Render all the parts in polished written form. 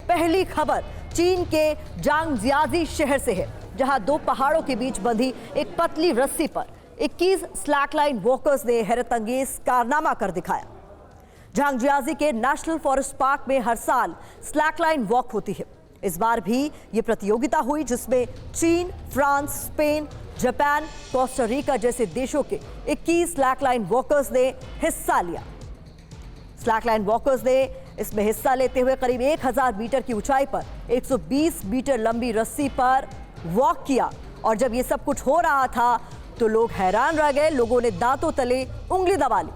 पहली खबर चीन के जांगजियाजी शहर से है, जहां दो पहाड़ों के बीच बंधी एक पतली रस्सी पर 21 स्लैकलाइन वॉकर्स ने हैरतअंगेज कारनामा कर दिखाया। जांगजियाजी के नेशनल फॉरेस्ट पार्क में हर साल स्लैकलाइन वॉक होती है। इस बार भी ये प्रतियोगिता हुई, जिसमें चीन, France, Spain, Japan, Costa Rica जैसे देशों के 21 स्लैकलाइन वॉकर्स ने हिस्सा लिया। स्लैकलाइन वॉकर्स ने इसमें हिस्सा लेते हुए करीब 1000 मीटर की ऊंचाई पर 120 मीटर लंबी रस्सी पर वॉक किया। और जब ये सब कुछ हो रहा था तो लोग हैरान रह गए। लोगों ने दांतों तले उंगली दबा ली।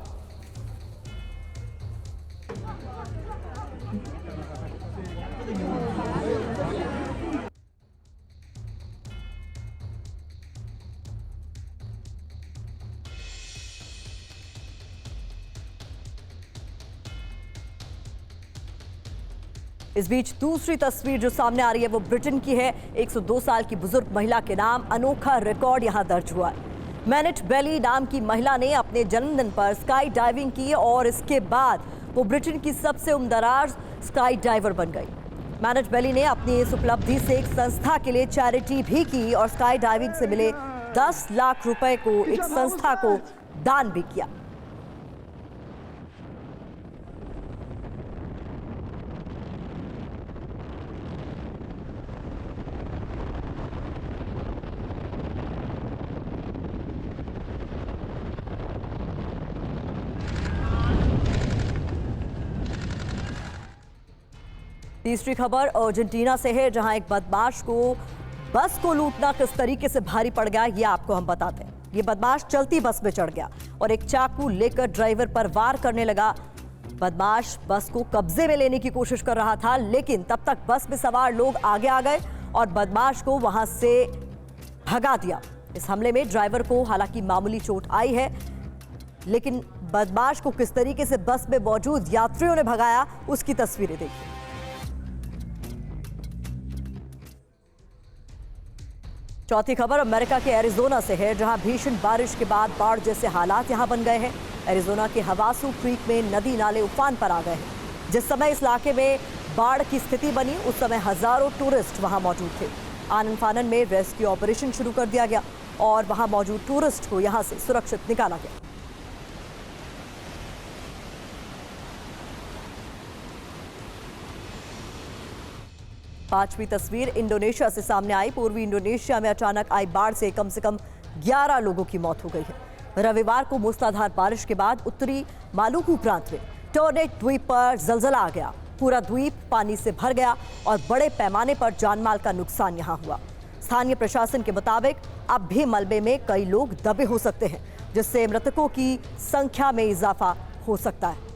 इस बीच दूसरी तस्वीर जो सामने आ रही है वो ब्रिटेन की है। 102 साल की बुजुर्ग महिला के नाम अनोखा रिकॉर्ड यहां दर्ज हुआ है। मैनेट बेली नाम की महिला ने अपने जन्मदिन पर स्काई डाइविंग की और इसके बाद वो ब्रिटेन की सबसे उम्रदराज स्काई डाइवर बन गई। मैनेट बेली ने अपनी इस उपलब्धि से एक संस्था के लिए चैरिटी भी की और स्काई डाइविंग से मिले 10 लाख रुपए को एक संस्था को दान भी किया। तीसरी खबर अर्जेंटीना से है, जहां एक बदमाश को बस को लूटना किस तरीके से भारी पड़ गया ये आपको हम बताते हैं। ये बदमाश चलती बस में चढ़ गया और एक चाकू लेकर ड्राइवर पर वार करने लगा। बदमाश बस को कब्जे में लेने की कोशिश कर रहा था, लेकिन तब तक बस में सवार लोग आगे आ गए और बदमाश को वहां से भगा दिया। इस हमले में ड्राइवर को हालांकि मामूली चोट आई है, लेकिन बदमाश को किस तरीके से बस में मौजूद यात्रियों ने भगाया उसकी तस्वीरें देखिए। चौथी खबर अमेरिका के एरिजोना से है, जहां भीषण बारिश के बाद बाढ़ जैसे हालात यहां बन गए हैं। एरिजोना के हवासू क्रीक में नदी नाले उफान पर आ गए हैं। जिस समय इस इलाके में बाढ़ की स्थिति बनी उस समय हजारों टूरिस्ट वहां मौजूद थे। आनन फानन में रेस्क्यू ऑपरेशन शुरू कर दिया गया और वहां मौजूद टूरिस्ट को यहां से सुरक्षित निकाला गया। पांचवी तस्वीर इंडोनेशिया से सामने आई। पूर्वी इंडोनेशिया में अचानक आई बाढ़ से कम 11 लोगों की मौत हो गई है। रविवार को मूसलाधार बारिश के बाद उत्तरी मालुकू प्रांत में टोर्नेट द्वीप पर जलजला आ गया। पूरा द्वीप पानी से भर गया और बड़े पैमाने पर जानमाल का नुकसान यहां हुआ। स्थानीय प्रशासन के मुताबिक अब भी मलबे में कई लोग दबे हो सकते हैं, जिससे मृतकों की संख्या में इजाफा हो सकता है।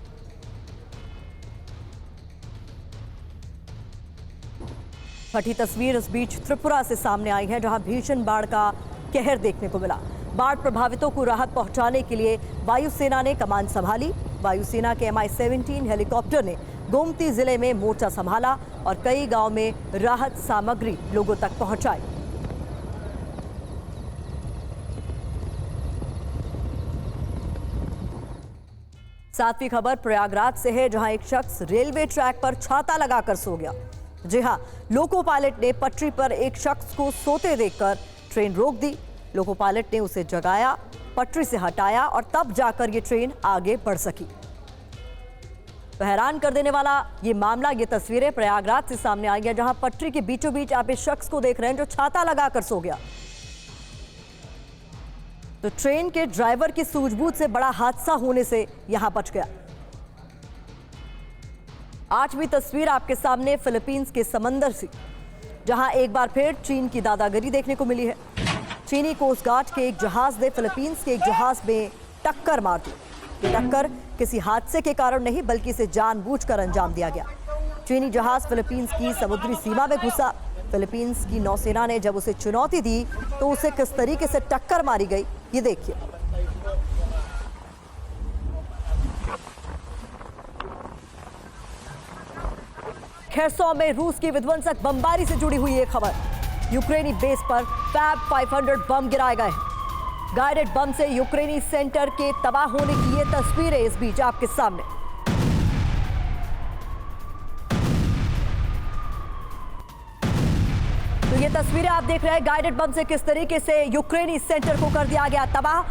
छठी तस्वीर इस बीच त्रिपुरा से सामने आई है, जहां भीषण बाढ़ का कहर देखने को मिला। बाढ़ प्रभावितों को राहत पहुंचाने के लिए वायुसेना ने कमान संभाली। वायुसेना के Mi-17 हेलीकॉप्टर ने गोमती जिले में मोर्चा संभाला और कई गांव में राहत सामग्री लोगों तक पहुंचाई। सातवीं खबर प्रयागराज से है, जहां एक शख्स रेलवे ट्रैक पर छाता लगाकर सो गया। जी हां, लोको पायलट ने पटरी पर एक शख्स को सोते देखकर ट्रेन रोक दी। लोको पायलट ने उसे जगाया, पटरी से हटाया और तब जाकर ये ट्रेन आगे बढ़ सकी। तो हैरान कर देने वाला ये मामला, ये तस्वीरें प्रयागराज से सामने आई है, जहां पटरी के बीचों बीच आप इस शख्स को देख रहे हैं जो छाता लगाकर सो गया। तो ट्रेन के ड्राइवर की सूझबूझ से बड़ा हादसा होने से यहां बच गया। आठवीं तस्वीर आपके सामने फिलीपींस के समंदर से, जहां एक बार फिर चीन की दादागिरी देखने को मिली है। चीनी कोस्ट गार्ड के एक जहाज ने फिलीपींस के एक जहाज में टक्कर मार दी। ये टक्कर किसी हादसे के कारण नहीं, बल्कि इसे जानबूझकर अंजाम दिया गया। चीनी जहाज फिलीपींस की समुद्री सीमा में घुसा। फिलीपींस की नौसेना ने जब उसे चुनौती दी तो उसे किस तरीके से टक्कर मारी गई ये देखिए। खेरसॉ में रूस की विध्वंसक बमबारी से जुड़ी हुई एक खबर। यूक्रेनी बेस पर फैब 500 बम गिराए गए हैं। गाइडेड बम से यूक्रेनी सेंटर के तबाह होने की ये तस्वीरें इस बीच आपके सामने। ये तस्वीरें आप देख रहे हैं गाइडेड बम से किस तरीके से यूक्रेनी सेंटर को कर दिया गया तबाह।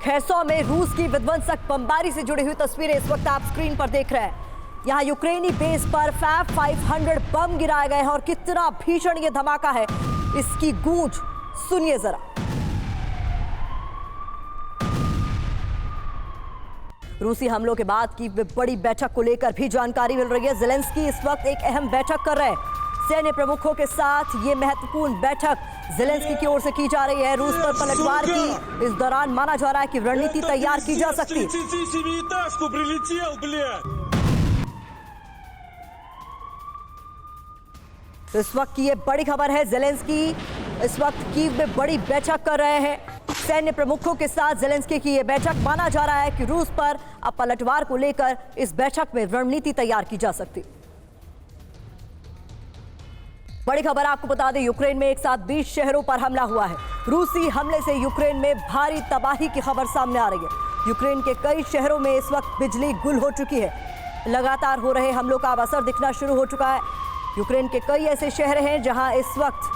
खैरसौ में रूस की विध्वंसक बमबारी से जुड़ी हुई तस्वीरें इस वक्त आप स्क्रीन पर देख रहे हैं। यहाँ यूक्रेनी बेस पर फैब 500 बम गिराए गए हैं और कितना भीषण ये धमाका है, इसकी गूंज सुनिए जरा। रूसी हमलों के बाद की बड़ी बैठक को लेकर भी जानकारी मिल रही है। ज़ेलेंस्की इस वक्त एक अहम बैठक कर रहे हैं सैन्य प्रमुखों के साथ। ये महत्वपूर्ण बैठक ज़ेलेंस्की की ओर से की जा रही है। रूस पर पलटवार की इस दौरान माना जा रहा है कि रणनीति तैयार की जा सकती है। तो इस वक्त की ये बड़ी खबर है, ज़ेलेंस्की इस वक्त कीव में बड़ी बैठक कर रहे हैं सैन्य प्रमुखों के साथ। ज़ेलेंस्की की ये बैठक माना जा रहा है कि रूस पर अब पलटवार को लेकर इस बैठक में रणनीति तैयार की जा सकती। बड़ी खबर आपको बता दें, यूक्रेन में एक साथ 20 शहरों पर हमला हुआ है। रूसी हमले से यूक्रेन में भारी तबाही की खबर सामने आ रही है। यूक्रेन के कई शहरों में इस वक्त बिजली गुल हो चुकी है। लगातार हो रहे हमलों का अब असर दिखना शुरू हो चुका है। यूक्रेन के कई ऐसे शहर हैं जहां इस वक्त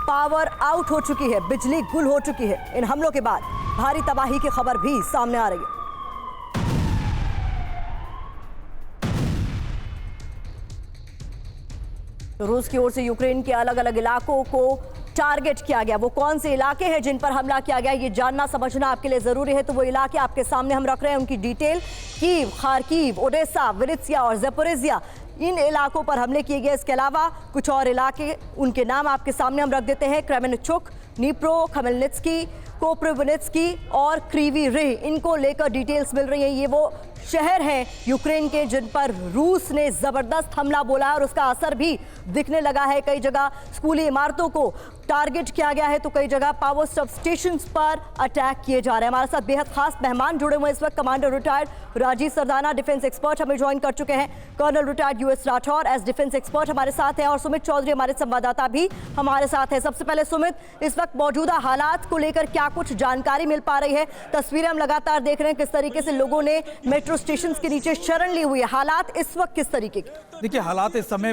पावर आउट हो चुकी है, बिजली गुल हो चुकी है। इन हमलों के बाद भारी तबाही की खबर भी सामने आ रही है। रूस की ओर से यूक्रेन के अलग अलग इलाकों को टारगेट किया गया। वो कौन से इलाके हैं जिन पर हमला किया गया, ये जानना समझना आपके लिए जरूरी है। तो वो इलाके आपके सामने हम रख रहे हैं, उनकी detail. Kyiv, Kharkiv, Odesa, Vinnytsia और ज़ेपोरिजिया, इन इलाकों पर हमले किए गए। इसके अलावा कुछ और इलाके, उनके नाम आपके सामने हम रख देते हैं। क्रेमेनचुक, नीप्रो, खमेलनित्स्की, कोप्रोविनित्स्की और क्रीवी रिह, इनको लेकर डिटेल्स मिल रही हैं। ये वो शहर हैं यूक्रेन के जिन पर रूस ने जबरदस्त हमला बोला है और उसका असर भी दिखने लगा है। कई जगह स्कूली इमारतों को टारगेट किया गया है, तो कई जगह पावर सब स्टेशंस पर अटैक किए जा रहे हैं। हमारे साथ बेहद खास मेहमान जुड़े हुए हैं इस वक्त। Commander retired Rajiv Sardana, defence expert, हमें ज्वाइन कर चुके हैं। Colonel retired U S Rathore as defence expert हमारे साथ हैं और सुमित चौधरी हमारे संवाददाता भी हमारे साथ हैं। सबसे पहले सुमित, इस वक्त मौजूदा हालात को लेकर क्या कुछ जानकारी मिल पा रही है? तस्वीरें हम लगातार देख रहे हैं किस तरीके से लोगों ने मेट्रो स्टेशन के नीचे शरण ली हुई है। हालात इस वक्त किस तरीके के? देखिए, हालात इस समय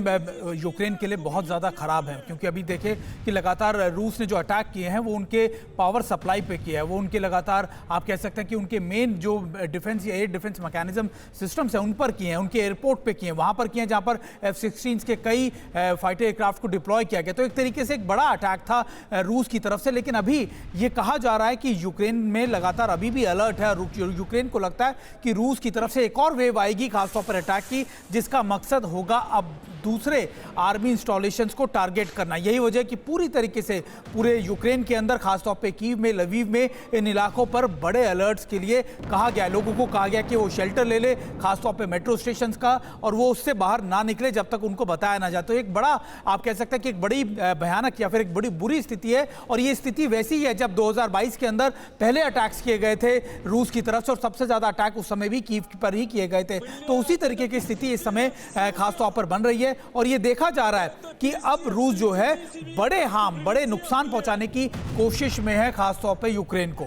यूक्रेन के लिए बहुत ज़्यादा खराब है, क्योंकि अभी देखें कि लगातार रूस ने जो अटैक किए हैं वो उनके पावर सप्लाई पे किया है। वो उनके लगातार आप कह सकते हैं कि उनके मेन जो डिफेंस या एयर डिफेंस मैकेनिज्म सिस्टम्स हैं उन पर किए हैं, उनके एयरपोर्ट पे किए हैं, वहाँ पर किए हैं जहाँ पर F-16 के कई फाइटर एयरक्राफ्ट को डिप्लॉय किया गया। तो एक तरीके से एक बड़ा अटैक था रूस की तरफ से। लेकिन अभी ये कहा जा रहा है कि यूक्रेन में लगातार अभी भी अलर्ट है। यूक्रेन को लगता है कि रूस की तरफ से एक और वेव आएगी खासतौर पर अटैक की, जिसका मकसद होगा अब दूसरे आर्मी इंस्टॉलेशंस को टारगेट करना। यही वजह कि पूरी तरीके से पूरे यूक्रेन के अंदर खासतौर पे कीव में, लवीव में, इन इलाकों पर बड़े अलर्ट्स के लिए कहा गया है। लोगों को कहा गया कि वो शेल्टर ले ले, खासतौर पे मेट्रो स्टेशंस का, और वो उससे बाहर ना निकले जब तक उनको बताया ना जाए। तो एक बड़ा आप कह सकते हैं कि एक बड़ी भयानक या फिर एक बड़ी बुरी स्थिति है। और ये स्थिति वैसी ही है जब 2022 के अंदर पहले अटैक्स किए गए थे रूस की तरफ से, और सबसे ज्यादा अटैक उस समय भी कीव पर ही किए गए थे। तो उसी तरीके की स्थिति इस समय खासतौर पर बन रही है। और ये देखा जा रहा है कि अब रूस जो है बड़े नुकसान पहुंचाने की कोशिश में है, खासतौर पर यूक्रेन को।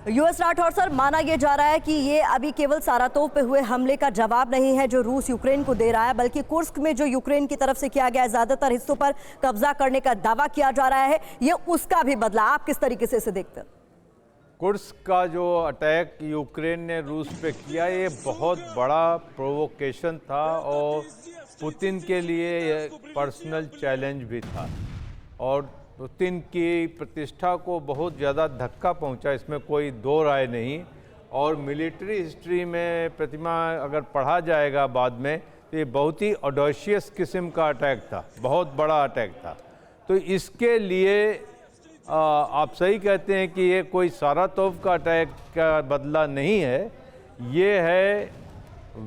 यूएस राठौर सर, माना यह जा रहा है कि ये अभी केवल सारातोव पे हुए हमले का जवाब नहीं है जो रूस यूक्रेन को दे रहा है, बल्कि कुर्स्क में जो यूक्रेन की तरफ से किया गया है, ज्यादातर हिस्सों पर कब्जा करने का दावा किया जा रहा है, ये उसका भी बदला। आप किस तरीके से इसे देखते हैं? कुर्स्क का जो अटैक यूक्रेन ने रूस पे किया, ये बहुत बड़ा प्रोवोकेशन था और पुतिन के लिए ये पर्सनल चैलेंज भी था और पुतिन की प्रतिष्ठा को बहुत ज़्यादा धक्का पहुंचा, इसमें कोई दो राय नहीं। और मिलिट्री हिस्ट्री में प्रतिमा अगर पढ़ा जाएगा बाद में, तो ये बहुत ही ऑडोशियस किस्म का अटैक था, बहुत बड़ा अटैक था। तो इसके लिए आप सही कहते हैं कि ये कोई सारातोव का अटैक का बदला नहीं है, ये है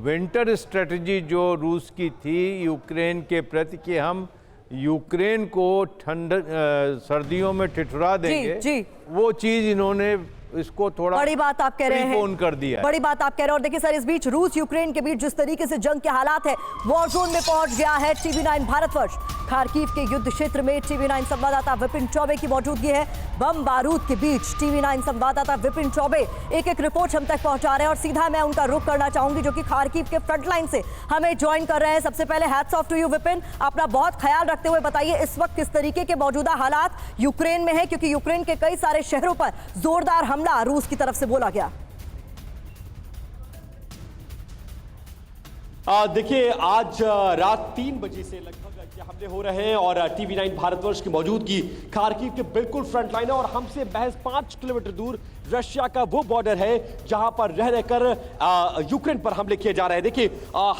विंटर स्ट्रेटजी जो रूस की थी यूक्रेन के प्रति कि हम यूक्रेन को सर्दियों में ठिठुरा देंगे। जी। वो चीज इन्होंने इसको थोड़ा बड़ी बात आप कह रहे हैं, फोन कर दिया है। बड़ी बात आप कह रहे हैं। और देखिए सर, इस बीच रूस यूक्रेन के बीच जिस तरीके से जंग के हालात है, वॉर जोन में पहुंच गया है टीवी 9 भारतवर्ष। खार्किव के युद्ध क्षेत्र में टीवी 9 संवाददाता विपिन चौबे की मौजूदगी है। बम बारूद के बीच टीवी 9 संवाददाता विपिन चौबे एक एक रिपोर्ट हम तक पहुंचा रहे हैं और सीधा मैं उनका रुख करना चाहूंगी जो कि खार्किव के फ्रंट लाइन से हमें ज्वाइन कर रहे हैं। सबसे पहले hats off to you Vipin, अपना बहुत ख्याल रखते हुए बताइए इस वक्त किस तरीके के मौजूदा हालात यूक्रेन में है, क्योंकि यूक्रेन के कई सारे शहरों पर जोरदार हमला रूस की तरफ से बोला गया। देखिए, आज रात 3 बजे से लगभग ये हमले हो रहे हैं और टीवी 9 भारतवर्ष की मौजूदगी खार्किव के बिल्कुल फ्रंट लाइन है और हमसे महज 5 किलोमीटर दूर रशिया का वो बॉर्डर है जहां पर रह रहकर यूक्रेन पर हमले किए जा रहे हैं। देखिए,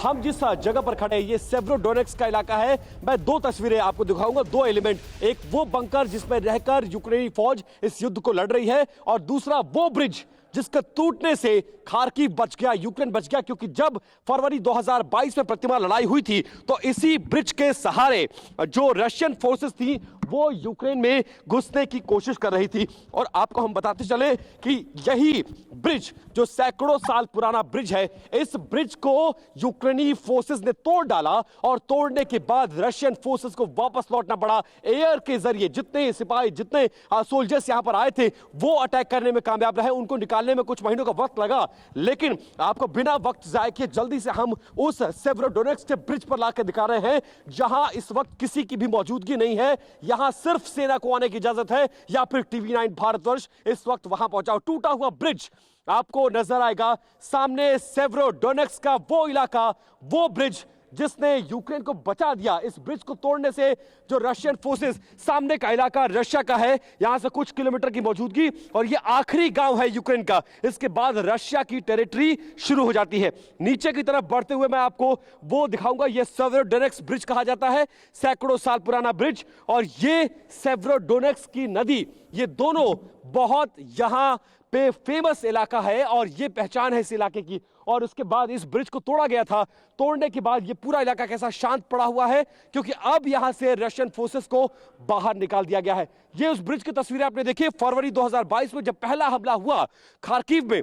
हम जिस जगह पर खड़े हैं ये सेव्रोडोनेट्स्क का इलाका है। मैं 2 तस्वीरें आपको दिखाऊंगा, 2 एलिमेंट, एक वो बंकर जिसमें रहकर यूक्रेनी फौज इस युद्ध को लड़ रही है और दूसरा वो ब्रिज जिसके टूटने से खार्किव बच गया, यूक्रेन बच गया, क्योंकि जब फरवरी 2022 में प्रतिमा लड़ाई हुई थी तो इसी ब्रिज के सहारे जो रशियन फोर्सेस थी वो यूक्रेन में घुसने की कोशिश कर रही थी। और आपको हम बताते चले कि यही ब्रिज जो सैकड़ों साल पुराना ब्रिज है, इस ब्रिज को यूक्रेनी फोर्सेस ने तोड़ डाला और तोड़ने के बाद रशियन फोर्सेस को वापस लौटना पड़ा। एयर के जरिए जितने सिपाही, जितने सोल्जर्स यहां पर आए थे वो अटैक करने में कामयाब रहे। उनको निकालने में कुछ महीनों का वक्त लगा, लेकिन आपको बिना वक्त जाए किए जल्दी से हम उस सेव्रोडोनेट्स्क के ब्रिज पर लाकर दिखा रहे हैं जहां इस वक्त किसी की भी मौजूदगी नहीं है। यहां सिर्फ सेना को आने की इजाजत है या फिर टीवी 9 भारतवर्ष इस वक्त वहां पहुंचा। टूटा हुआ ब्रिज आपको नजर आएगा सामने, सेव्रोडोनेट्स्क का वो इलाका, वो ब्रिज जिसने यूक्रेन को बचा दिया। इस ब्रिज को तोड़ने से जो रशियन फोर्सेस, सामने का इलाका रशिया का है, यहां से कुछ किलोमीटर की मौजूदगी और ये आखिरी गांव है यूक्रेन का। इसके बाद रशिया की टेरिटरी शुरू हो जाती है। नीचे की तरफ बढ़ते हुए मैं आपको वो दिखाऊंगा, ये सेव्रोडोनेट्स्क ब्रिज कहा जाता है, सैकड़ों साल पुराना ब्रिज। और ये सेव्रोडोनेट्स्क की नदी, ये दोनों बहुत यहां पे फेमस इलाका है और ये पहचान है इस इलाके की। और उसके बाद इस ब्रिज को तोड़ा गया था, तोड़ने के बाद ये पूरा इलाका कैसा शांत पड़ा हुआ है, क्योंकि अब यहां से रशियन फोर्सेस को बाहर निकाल दिया गया है। ये उस ब्रिज की तस्वीरें आपने देखी फरवरी 2022 में जब पहला हमला हुआ खार्किव में,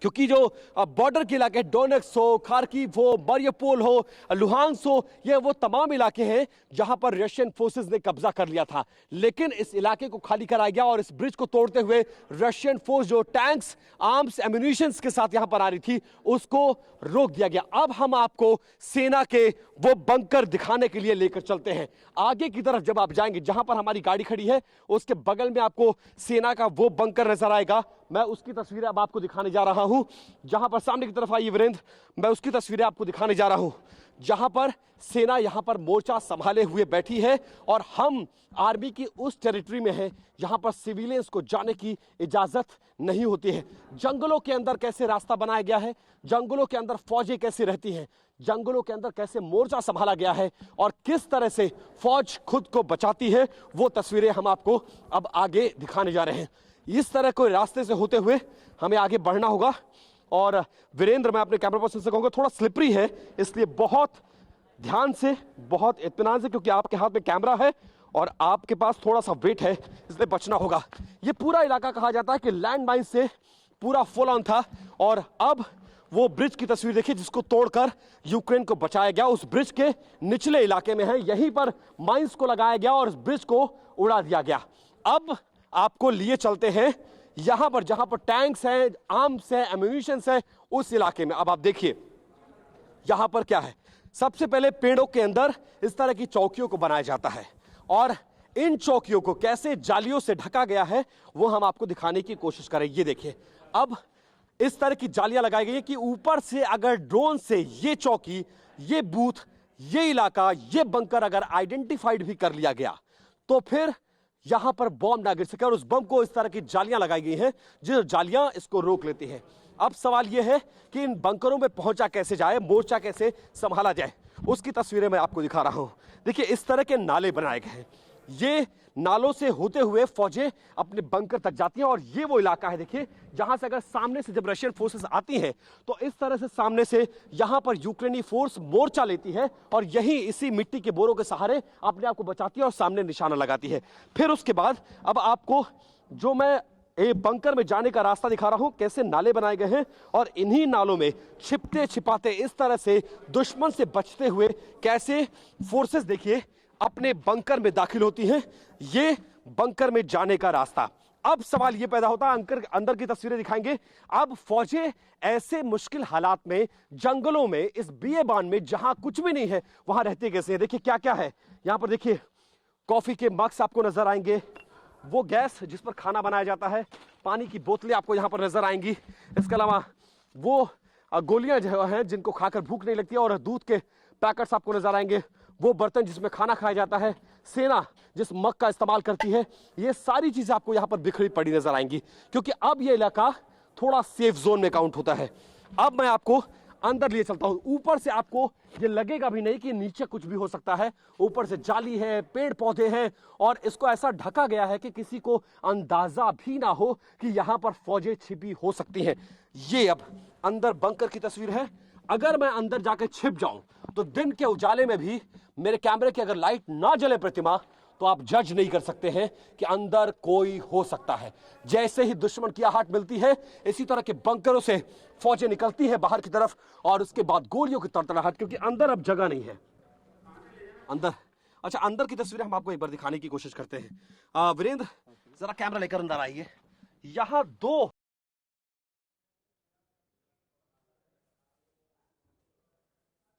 क्योंकि जो बॉर्डर के इलाके डोनेट्स्क हो, खार्किव हो, मारियोपोल हो, लुहांस्क हो, ये वो तमाम इलाके हैं जहां पर रशियन फोर्सेस ने कब्जा कर लिया था। लेकिन इस इलाके को खाली कराया गया और इस ब्रिज को तोड़ते हुए रशियन फोर्स जो टैंक्स, आर्म्स, एम्यूनिशंस के साथ यहां पर आ रही थी उसको रोक दिया गया। अब हम आपको सेना के वो बंकर दिखाने के लिए लेकर चलते हैं। आगे की तरफ जब आप जाएंगे, जहां पर हमारी गाड़ी खड़ी है उसके बगल में आपको सेना का वो बंकर नजर आएगा। मैं उसकी तस्वीरें अब आपको दिखाने जा रहा हूं। जहां पर सामने की तरफ आइए वीरेंद्र, मैं उसकी तस्वीरें आपको दिखाने जा रहा हूं जहां पर सेना यहां पर मोर्चा संभाले हुए बैठी है और हम आर्मी की उस टेरिटरी में हैं जहां पर सिविलियंस को जाने की इजाजत नहीं होती है। जंगलों के अंदर कैसे रास्ता बनाया गया है, जंगलों के अंदर फौजें कैसे रहती हैं, जंगलों के अंदर कैसे मोर्चा संभाला गया है और किस तरह से फौज खुद को बचाती है, वो तस्वीरें हम आपको अब आगे दिखाने जा रहे हैं। इस तरह कोई रास्ते से होते हुए हमें आगे बढ़ना होगा। और वीरेंद्र, मैं अपने कैमरा पर्सन से कहूंगा थोड़ा स्लिपरी है, इसलिए बहुत ध्यान से, बहुत इत्मीनान से, क्योंकि आपके हाथ में कैमरा है और आपके पास थोड़ा सा वेट है, इसलिए बचना होगा। ये पूरा इलाका कहा जाता है कि लैंड माइन से पूरा फुल ऑन था और अब वो ब्रिज की तस्वीर देखिए जिसको तोड़कर यूक्रेन को बचाया गया। उस ब्रिज के निचले इलाके में है, यहीं पर माइंस को लगाया गया और उस ब्रिज को उड़ा दिया गया। अब आपको लिए चलते हैं यहां पर जहां पर टैंक्स हैं, आर्म्स हैं, एम्यूनिशंस हैं, उस इलाके में। अब आप देखिए यहां पर क्या है। सबसे पहले पेड़ों के अंदर इस तरह की चौकियों को बनाया जाता है और इन चौकियों को कैसे जालियों से ढका गया है वो हम आपको दिखाने की कोशिश करें। ये देखिए, अब इस तरह की जालियां लगाई गई है कि ऊपर से अगर ड्रोन से ये चौकी, ये बूथ, ये इलाका, ये बंकर अगर आइडेंटिफाइड भी कर लिया गया तो फिर यहां पर बॉम्ब ना गिर सके। और उस बम को इस तरह की जालियां लगाई गई हैं जो जालियां इसको रोक लेती हैं। अब सवाल यह है कि इन बंकरों में पहुंचा कैसे जाए, मोर्चा कैसे संभाला जाए, उसकी तस्वीरें मैं आपको दिखा रहा हूं। देखिए, इस तरह के नाले बनाए गए हैं, ये नालों से होते हुए फौजें अपने बंकर तक जाती हैं और ये वो इलाका है देखिए जहां से अगर सामने से जब रशियन फोर्सेस आती हैं तो इस तरह से सामने से यहां पर यूक्रेनी फोर्स मोर्चा लेती है और यही इसी मिट्टी के बोरों के सहारे अपने आप को बचाती है और सामने निशाना लगाती है। फिर उसके बाद अब आपको जो मैं बंकर में जाने का रास्ता दिखा रहा हूं, कैसे नाले बनाए गए हैं और इन्हीं नालों में छिपते छिपाते इस तरह से दुश्मन से बचते हुए कैसे फोर्सेस देखिए अपने बंकर में दाखिल होती हैं। ये बंकर में जाने का रास्ता। अब सवाल ये पैदा होता है, अंदर की तस्वीरें दिखाएंगे। अब फौजें ऐसे मुश्किल हालात में, जंगलों में, इस बियाबान में जहां कुछ भी नहीं है, वहां रहते कैसे हैं? देखिए क्या क्या है यहां पर। देखिए कॉफी के मग्स आपको नजर आएंगे, वो गैस जिस पर खाना बनाया जाता है, पानी की बोतलें आपको यहां पर नजर आएंगी। इसके अलावा वो गोलियां जो हैं जिनको खाकर भूख नहीं लगती है, और दूध के पैकेट्स आपको नजर आएंगे, वो बर्तन जिसमें खाना खाया जाता है, सेना जिस मग का इस्तेमाल करती है, ये सारी चीजें आपको यहां पर बिखरी पड़ी नजर आएंगी, क्योंकि अब ये इलाका थोड़ा सेफ जोन में काउंट होता है। अब मैं आपको अंदर लिए चलता हूं। ऊपर से आपको ये लगेगा भी नहीं कि नीचे कुछ भी हो सकता है। ऊपर से जाली है, पेड़ पौधे हैं, और इसको ऐसा ढका गया है कि किसी को अंदाजा भी ना हो कि यहां पर फौजें छिपी हो सकती हैं। ये अब अंदर बंकर की तस्वीर है। अगर मैं अंदर जाकर छिप जाऊं तो दिन के उजाले में भी मेरे कैमरे की अगर लाइट ना जले प्रतिमा, तो आप जज नहीं कर सकते हैं कि अंदर कोई हो सकता है। जैसे ही दुश्मन की आहट मिलती है, इसी तरह के बंकरों से फौजें निकलती हैं बाहर की तरफ, और उसके बाद गोलियों की तड़तड़ाहट, क्योंकि अंदर अब जगह नहीं है। अंदर, अच्छा अंदर की तस्वीरें हम आपको एक बार दिखाने की कोशिश करते हैं। वीरेंद्र जरा कैमरा लेकर अंदर आइए। यहां दो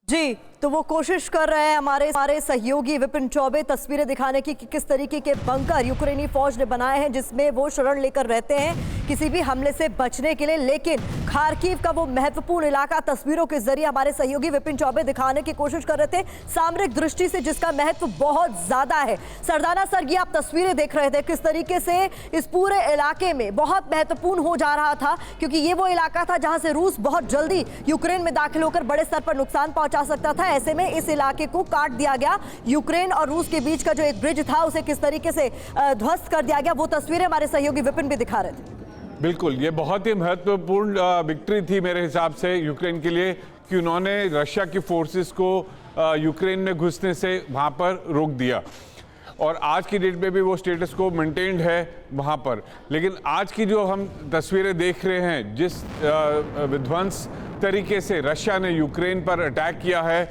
जी, तो वो कोशिश कर रहे हैं हमारे सहयोगी विपिन चौबे तस्वीरें दिखाने की कि किस तरीके के बंकर यूक्रेनी फौज ने बनाए हैं जिसमें वो शरण लेकर रहते हैं किसी भी हमले से बचने के लिए। लेकिन खार्किव का वो महत्वपूर्ण इलाका तस्वीरों के जरिए हमारे सहयोगी विपिन चौबे दिखाने की कोशिश कर रहे थे, सामरिक दृष्टि से जिसका महत्व बहुत ज्यादा है। सरदाना सर, ये आप तस्वीरें देख रहे थे किस तरीके से इस पूरे इलाके में बहुत महत्वपूर्ण हो जा रहा था, क्योंकि ये वो इलाका था जहां से रूस बहुत जल्दी यूक्रेन में दाखिल होकर बड़े स्तर पर नुकसान पहुंचा सकता था। ऐसे में इस इलाके को काट दिया गया। यूक्रेन और रूस के बीच का जो एक ब्रिज था उसे किस तरीके से ध्वस्त कर दिया गया, वो तस्वीरें हमारे सहयोगी विपिन भी दिखा रहे थे। बिल्कुल, ये बहुत ही महत्वपूर्ण विक्ट्री थी मेरे हिसाब से यूक्रेन के लिए, कि उन्होंने रशिया की फोर्सेस को यूक्रेन में घुसने से वहाँ पर रोक दिया, और आज की डेट में भी वो स्टेटस को मेंटेन्ड है वहाँ पर। लेकिन आज की जो हम तस्वीरें देख रहे हैं, जिस विध्वंस तरीके से रशिया ने यूक्रेन पर अटैक किया है,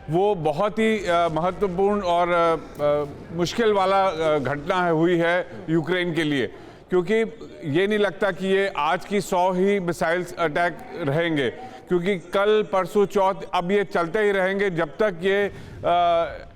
वो बहुत ही महत्वपूर्ण और मुश्किल वाला घटना हुई है यूक्रेन के लिए, क्योंकि ये नहीं लगता कि ये आज की 100 ही मिसाइल्स अटैक रहेंगे, क्योंकि कल परसों चौथ अब ये चलते ही रहेंगे जब तक ये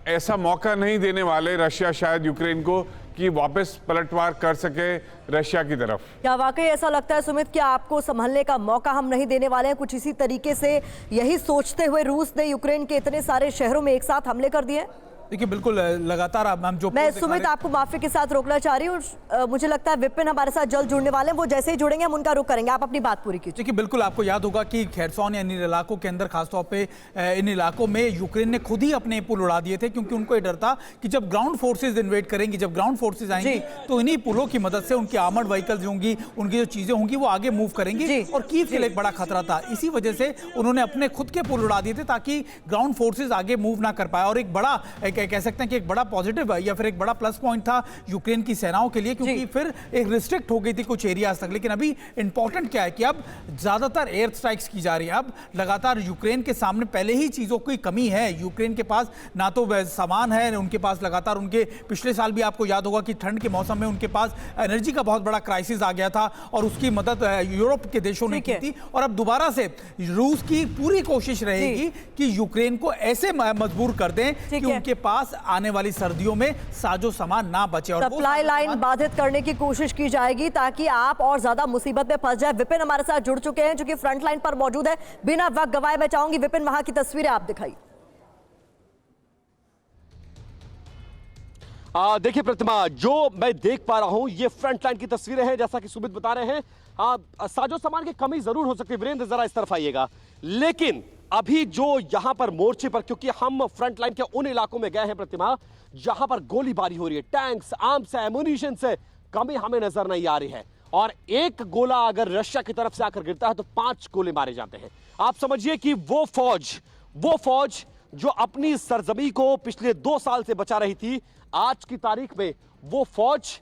ऐसा मौका नहीं देने वाले रशिया शायद यूक्रेन को कि वापस पलटवार कर सके रशिया की तरफ। क्या वाकई ऐसा लगता है सुमित कि आपको संभलने का मौका हम नहीं देने वाले हैं? कुछ इसी तरीके से यही सोचते हुए रूस ने यूक्रेन के इतने सारे शहरों में एक साथ हमले कर दिए? देखिए बिल्कुल, लगातार हम जो मैं सुमित आपको माफी के साथ रोकना चाह रही हूँ। मुझे लगता है विपिन हमारे साथ जल्द जुड़ने वाले हैं, वो जैसे ही जुड़ेंगे हम उनका रुख करेंगे। आप अपनी बात पूरी कीजिए। देखिए बिल्कुल, आपको याद होगा कि खेरसॉन या इन इलाकों के अंदर खासतौर पे इन इलाकों में यूक्रेन ने खुद ही अपने पुल उड़ा दिए थे, क्योंकि उनको ये डर था कि जब ग्राउंड फोर्सेज इन्वेड करेंगी, जब ग्राउंड फोर्सेज आएंगी तो इन्हीं पुलों की मदद से उनकी आर्मर्ड व्हीकल्स होंगी, उनकी जो चीजें होंगी वो आगे मूव करेंगी, और कीव के लिए एक बड़ा खतरा था। इसी वजह से उन्होंने अपने खुद के पुल उड़ा दिए थे ताकि ग्राउंड फोर्सेज आगे मूव ना कर पाए। और एक बड़ा कह सकते हैं कि एक बड़ा पॉजिटिव या फिर एक बड़ा प्लस पॉइंट था यूक्रेन की सेनाओं के लिए, क्योंकि फिर एक रिस्ट्रिक्ट हो गई थी कुछ एरियाज तक। लेकिन अभी इंपॉर्टेंट क्या है कि अब ज्यादातर एयर स्ट्राइक्स की जा रही है। अब लगातार यूक्रेन के सामने पहले ही चीजों की कमी है। यूक्रेन के पास ना तो सामान है, उनके पास लगातार उनके पिछले साल भी आपको याद होगा कि ठंड के मौसम में उनके पास एनर्जी का बहुत बड़ा क्राइसिस आ गया था, और उसकी मदद यूरोप के देशों ने की थी। और अब दोबारा से रूस की पूरी कोशिश रहेगी कि यूक्रेन को ऐसे मजबूर कर दें कि उनके पास आने वाली सर्दियों में साजो सामान ना बचे, और सप्लाई लाइन बाधित करने की कोशिश की जाएगी ताकि आप और ज्यादा मुसीबत में फंस जाए। विपिन हमारे साथ जुड़ चुके हैं जो कि फ्रंट लाइन पर मौजूद है। बिना वक्त गवाए मैं चाहूंगी विपिन वहां की तस्वीरें आप दिखाइए। देखिए प्रतिमा, जो मैं देख पा रहा हूं ये फ्रंट लाइन की तस्वीरें हैं, जैसा कि सुमित बता रहे हैं। साजो सामान की कमी जरूर हो सकती है। वीरेंद्र जरा इस तरफ आइएगा। लेकिन अभी जो यहां पर मोर्चे पर, क्योंकि हम फ्रंट लाइन के उन इलाकों में गए हैं प्रतिमा जहां पर गोलीबारी हो रही है, टैंक्स, आर्म्स, एमुनिशन से कमी हमें नजर नहीं आ रही है। और एक गोला अगर रशिया की तरफ से आकर गिरता है तो 5 गोले मारे जाते हैं। आप समझिए कि वो फौज जो अपनी सरजमी को पिछले 2 साल से बचा रही थी, आज की तारीख में वो फौज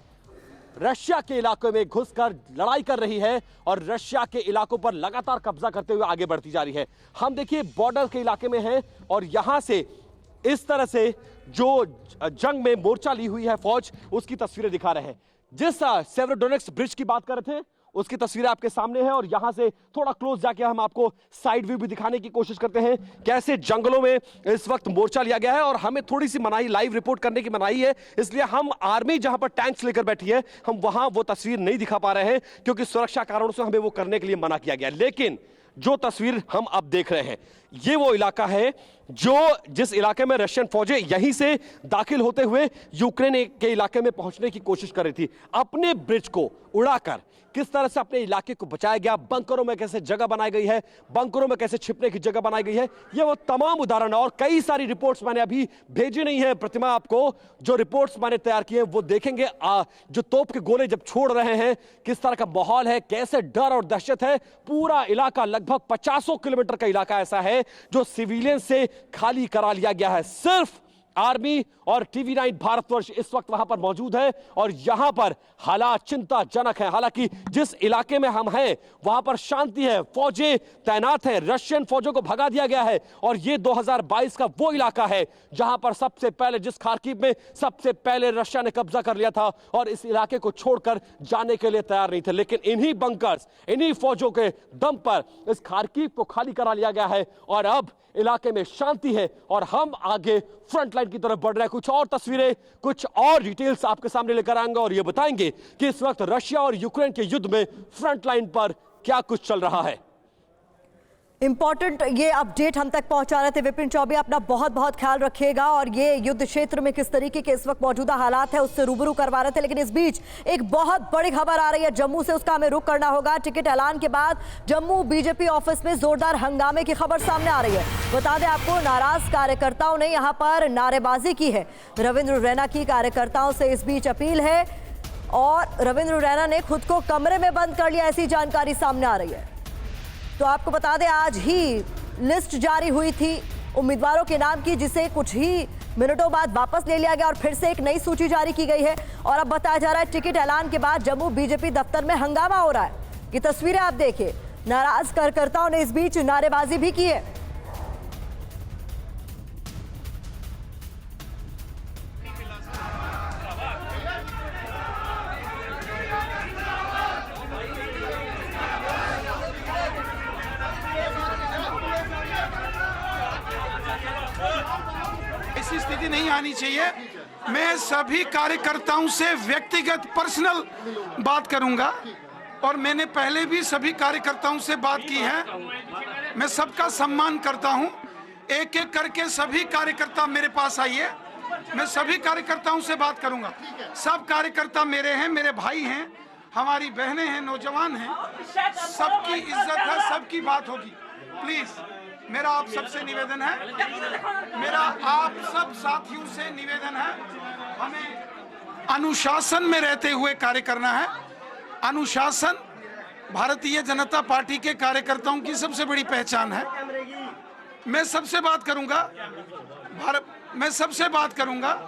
रशिया के इलाकों में घुसकर लड़ाई कर रही है और रशिया के इलाकों पर लगातार कब्जा करते हुए आगे बढ़ती जा रही है। हम देखिए बॉर्डर के इलाके में हैं और यहां से इस तरह से जो जंग में मोर्चा ली हुई है फौज, उसकी तस्वीरें दिखा रहे हैं। जिस सेवरोडोनेट्स्क ब्रिज की बात कर रहे थे उसकी तस्वीरें आपके सामने है, और यहां से थोड़ा क्लोज जाके हम आपको साइड व्यू भी दिखाने की कोशिश करते हैं कैसे जंगलों में इस वक्त मोर्चा लिया गया है। और हमें थोड़ी सी मनाही, लाइव रिपोर्ट करने की मनाही है, इसलिए हम आर्मी जहां पर टैंक्स लेकर बैठी है हम वहां वो तस्वीर नहीं दिखा पा रहे हैं, क्योंकि सुरक्षा कारणों से हमें वो करने के लिए मना किया गया। लेकिन जो तस्वीर हम अब देख रहे हैं ये वो इलाका है जिस इलाके में रशियन फौजें यहीं से दाखिल होते हुए यूक्रेन के इलाके में पहुंचने की कोशिश कर रही थी। अपने ब्रिज को उड़ाकर किस तरह से अपने इलाके को बचाया गया, बंकरों में कैसे जगह बनाई गई है, बंकरों में कैसे छिपने की जगह बनाई गई है, ये वो तमाम उदाहरण है। और कई सारी रिपोर्ट्स मैंने अभी भेजी नहीं है प्रतिमा आपको, जो रिपोर्ट्स मैंने तैयार किए हैं वो देखेंगे। जो तोप के गोले जब छोड़ रहे हैं किस तरह का माहौल है, कैसे डर और दहशत है। पूरा इलाका लगभग 50 किलोमीटर का इलाका ऐसा है जो सिविलियन से खाली करा लिया गया है। सिर्फ आर्मी और टीवी9 भारतवर्ष इस वक्त वहां पर मौजूद है और यहां पर हालात चिंताजनक है। हालांकि जिस इलाके में हम हैं वहां पर शांति है, फौजें तैनात है, रशियन फौजों को भगा दिया गया है। और ये 2022 का वो इलाका है जहां पर सबसे पहले, जिस खार्किव में सबसे पहले रशिया ने कब्जा कर लिया था और इस इलाके को छोड़कर जाने के लिए तैयार नहीं थे। लेकिन इन्हीं बंकर्स, इन्हीं फौजों के दम पर इस खार्किव को खाली करा लिया गया है और अब इलाके में शांति है और हम आगे फ्रंट लाइन की तरफ बढ़ रहे हैं। कुछ और तस्वीरें, कुछ और डिटेल्स आपके सामने लेकर आएंगे और ये बताएंगे कि इस वक्त रशिया और यूक्रेन के युद्ध में फ्रंट लाइन पर क्या कुछ चल रहा है। इंपॉर्टेंट ये अपडेट हम तक पहुंचा रहे थे विपिन चौबे। अपना बहुत बहुत ख्याल रखिएगा और ये युद्ध क्षेत्र में किस तरीके के इस वक्त मौजूदा हालात है उससे रूबरू करवा रहे थे। लेकिन इस बीच एक बहुत बड़ी खबर आ रही है जम्मू से, उसका हमें रुख करना होगा। टिकट ऐलान के बाद जम्मू बीजेपी ऑफिस में जोरदार हंगामे की खबर सामने आ रही है। बता दें आपको, नाराज कार्यकर्ताओं ने यहाँ पर नारेबाजी की है। रविंद्र रैना की कार्यकर्ताओं से इस बीच अपील है और रविंद्र रैना ने खुद को कमरे में बंद कर लिया, ऐसी जानकारी सामने आ रही है। तो आपको बता दें आज ही लिस्ट जारी हुई थी उम्मीदवारों के नाम की, जिसे कुछ ही मिनटों बाद वापस ले लिया गया और फिर से एक नई सूची जारी की गई है। और अब बताया जा रहा है टिकट ऐलान के बाद जम्मू बीजेपी दफ्तर में हंगामा हो रहा है। ये तस्वीरें आप देखिए, नाराज कार्यकर्ताओं ने इस बीच नारेबाजी भी की है। ऐसी स्थिति नहीं आनी चाहिए। मैं सभी कार्यकर्ताओं से व्यक्तिगत पर्सनल बात करूंगा और मैंने पहले भी सभी कार्यकर्ताओं से बात की है। मैं सबका सम्मान करता हूं। एक एक करके सभी कार्यकर्ता मेरे पास आइए, मैं सभी कार्यकर्ताओं से बात करूंगा। सब कार्यकर्ता मेरे हैं, मेरे भाई हैं, हमारी बहनें हैं, नौजवान हैं। सबकी इज्जत है, सबकी बात होगी। प्लीज मेरा आप सबसे निवेदन है, मेरा आप सब साथियों से निवेदन है, हमें अनुशासन में रहते हुए कार्य करना है। अनुशासन भारतीय जनता पार्टी के कार्यकर्ताओं की सबसे बड़ी पहचान है। मैं सबसे बात करूंगा, मैं सबसे बात करूंगा,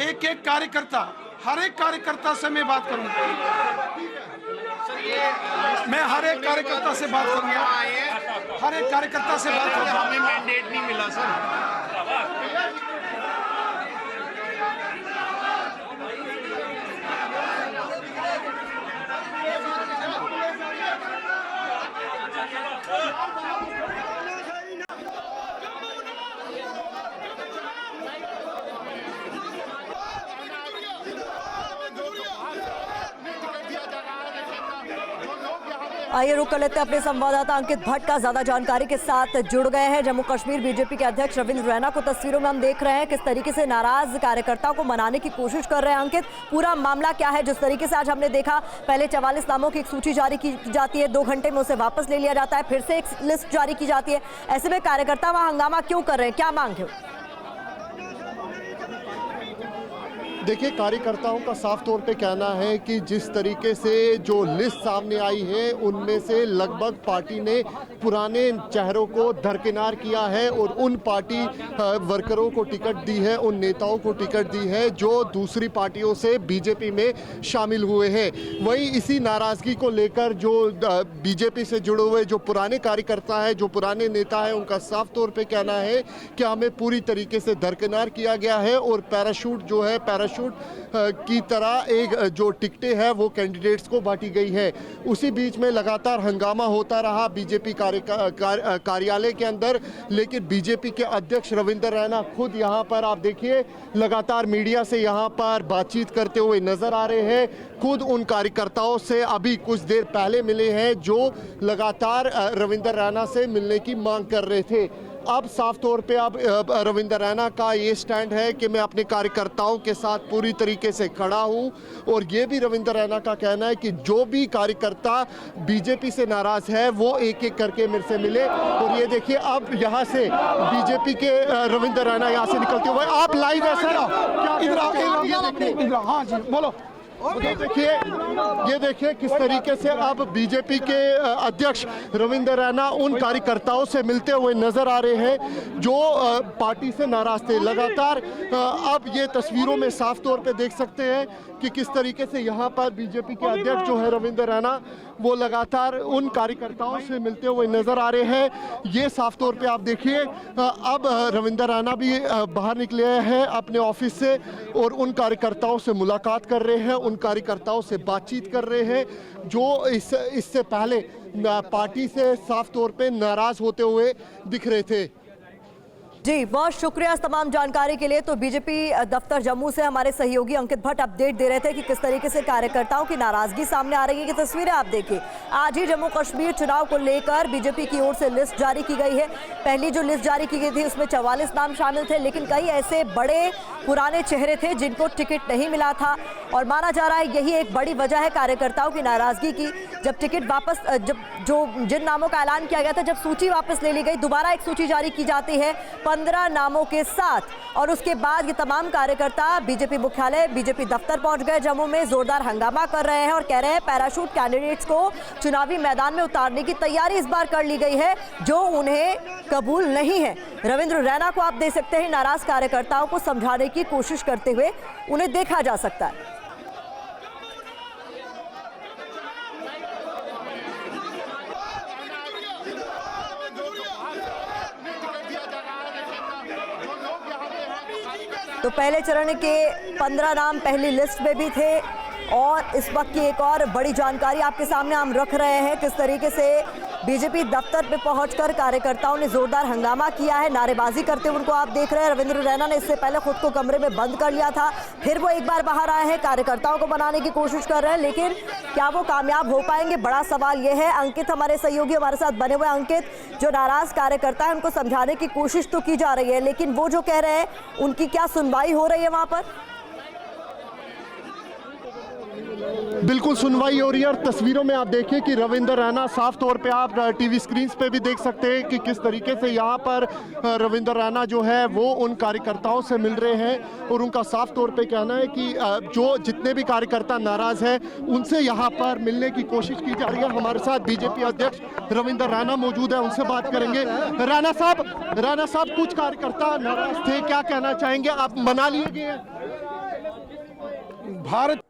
एक एक कार्यकर्ता, हर एक कार्यकर्ता से मैं बात करूंगा। मैं हर एक कार्यकर्ता से बात करूंगा, हर एक कार्यकर्ता से बात करूंगा। हमें मैंडेट नहीं मिला सर। आइए रुक कर लेते हैं अपने संवाददाता अंकित भट्ट का, ज्यादा जानकारी के साथ जुड़ गए हैं। जम्मू कश्मीर बीजेपी के अध्यक्ष रविंद्र रैना को तस्वीरों में हम देख रहे हैं किस तरीके से नाराज कार्यकर्ताओं को मनाने की कोशिश कर रहे हैं। अंकित, पूरा मामला क्या है? जिस तरीके से आज हमने देखा, पहले 44 नामों की एक सूची जारी की जाती है, 2 घंटे में उसे वापस ले लिया जाता है, फिर से एक लिस्ट जारी की जाती है। ऐसे में कार्यकर्ता वहां हंगामा क्यों कर रहे हैं, क्या मांग है? देखिए, कार्यकर्ताओं का साफ तौर पे कहना है कि जिस तरीके से जो लिस्ट सामने आई है उनमें से लगभग पार्टी ने पुराने चेहरों को दरकिनार किया है और उन पार्टी वर्करों को टिकट दी है, उन नेताओं को टिकट दी है जो दूसरी पार्टियों से बीजेपी में शामिल हुए हैं। वहीं इसी नाराजगी को लेकर जो बीजेपी से जुड़े हुए जो पुराने कार्यकर्ता है, जो पुराने नेता है, उनका साफ तौर पे कहना है कि हमें पूरी तरीके से दरकिनार किया गया है और पैराशूट जो है, पैराशूट की तरह एक जो टिकटें हैं वो कैंडिडेट्स को बांटी गई है। उसी बीच में लगातार हंगामा होता रहा बीजेपी कार्यालय के अंदर, लेकिन बीजेपी के अध्यक्ष रविंद्र रैना खुद यहां पर आप देखिए लगातार मीडिया से यहां पर बातचीत करते हुए नजर आ रहे हैं। खुद उन कार्यकर्ताओं से अभी कुछ देर पहले मिले हैं जो लगातार रविंद्र रैना से मिलने की मांग कर रहे थे। अब साफ तौर पे अब रविंद्र रैना का ये स्टैंड है कि मैं अपने कार्यकर्ताओं के साथ पूरी तरीके से खड़ा हूं और ये भी रविंद्र रैना का कहना है कि जो भी कार्यकर्ता बीजेपी से नाराज है वो एक एक करके मेरे से मिले। और ये देखिए अब यहाँ से बीजेपी के रविंद्र रैना यहाँ से निकलते हुए, आप लाइव है सर, इधर हाँ जी बोलो। ये देखिए किस तरीके से अब बीजेपी के अध्यक्ष रविंद्र रैना उन कार्यकर्ताओं से मिलते हुए नजर आ रहे हैं जो पार्टी से नाराज थे। लगातार अब ये तस्वीरों में साफ तौर पे देख सकते हैं कि किस तरीके से यहाँ पर बीजेपी के अध्यक्ष जो है रविंद्र रैना वो लगातार उन कार्यकर्ताओं से मिलते हुए नजर आ रहे हैं। ये साफ तौर पे आप देखिए अब रविंद्र रैना भी बाहर निकले हैं अपने ऑफिस से और उन कार्यकर्ताओं से मुलाकात कर रहे हैं, उन कार्यकर्ताओं से बातचीत कर रहे हैं जो इससे पहले पार्टी से साफ तौर पे नाराज होते हुए दिख रहे थे। जी बहुत शुक्रिया इस तमाम जानकारी के लिए। तो बीजेपी दफ्तर जम्मू से हमारे सहयोगी अंकित भट्ट अपडेट दे रहे थे कि किस तरीके से कार्यकर्ताओं की नाराजगी सामने आ रही है। कि तस्वीरें आप देखिए, आज ही जम्मू कश्मीर चुनाव को लेकर बीजेपी की ओर से लिस्ट जारी की गई है। पहली जो लिस्ट जारी की गई थी उसमें 44 नाम शामिल थे, लेकिन कई ऐसे बड़े पुराने चेहरे थे जिनको टिकट नहीं मिला था और माना जा रहा है यही एक बड़ी वजह है कार्यकर्ताओं की नाराजगी की। जब टिकट वापस जिन नामों का ऐलान किया गया था, जब सूची वापस ले ली गई, दोबारा एक सूची जारी की जाती है 15 नामों के साथ और उसके बाद ये तमाम कार्यकर्ता बीजेपी मुख्यालय, बीजेपी दफ्तर पहुंच गए जम्मू में, जोरदार हंगामा कर रहे हैं और कह रहे हैं पैराशूट कैंडिडेट्स को चुनावी मैदान में उतारने की तैयारी इस बार कर ली गई है जो उन्हें कबूल नहीं है। रविंद्र रैना को आप देख सकते हैं नाराज कार्यकर्ताओं को समझाने की कोशिश करते हुए उन्हें देखा जा सकता है। तो पहले चरण के 15 नाम पहली लिस्ट में भी थे और इस वक्त की एक और बड़ी जानकारी आपके सामने हम रख रहे हैं किस तरीके से बीजेपी दफ्तर पे पहुंचकर कार्यकर्ताओं ने जोरदार हंगामा किया है, नारेबाजी करते हुए उनको आप देख रहे हैं। रविंद्र रैना ने इससे पहले खुद को कमरे में बंद कर लिया था, फिर वो एक बार बाहर आए हैं, कार्यकर्ताओं को बनाने की कोशिश कर रहे हैं, लेकिन क्या वो कामयाब हो पाएंगे, बड़ा सवाल ये है। अंकित हमारे सहयोगी हमारे साथ बने हुए। अंकित, जो नाराज कार्यकर्ता है उनको समझाने की कोशिश तो की जा रही है, लेकिन वो जो कह रहे हैं उनकी क्या सुनवाई हो रही है वहां पर? बिल्कुल सुनवाई हो रही है और तस्वीरों में आप देखिए कि रविंद्र रैना साफ तौर पे आप टीवी स्क्रीन पे भी देख सकते हैं कि किस तरीके से यहाँ पर रविंद्र रैना जो है वो उन कार्यकर्ताओं से मिल रहे हैं और उनका साफ तौर पे कहना है कि जो जितने भी कार्यकर्ता नाराज हैं उनसे यहाँ पर मिलने की कोशिश की जा रही है। हमारे साथ बीजेपी अध्यक्ष रविंद्र रैना मौजूद है, उनसे बात करेंगे। रैना साहब कुछ कार्यकर्ता नाराज थे, क्या कहना चाहेंगे? आप मना लिए गए हैं? भारत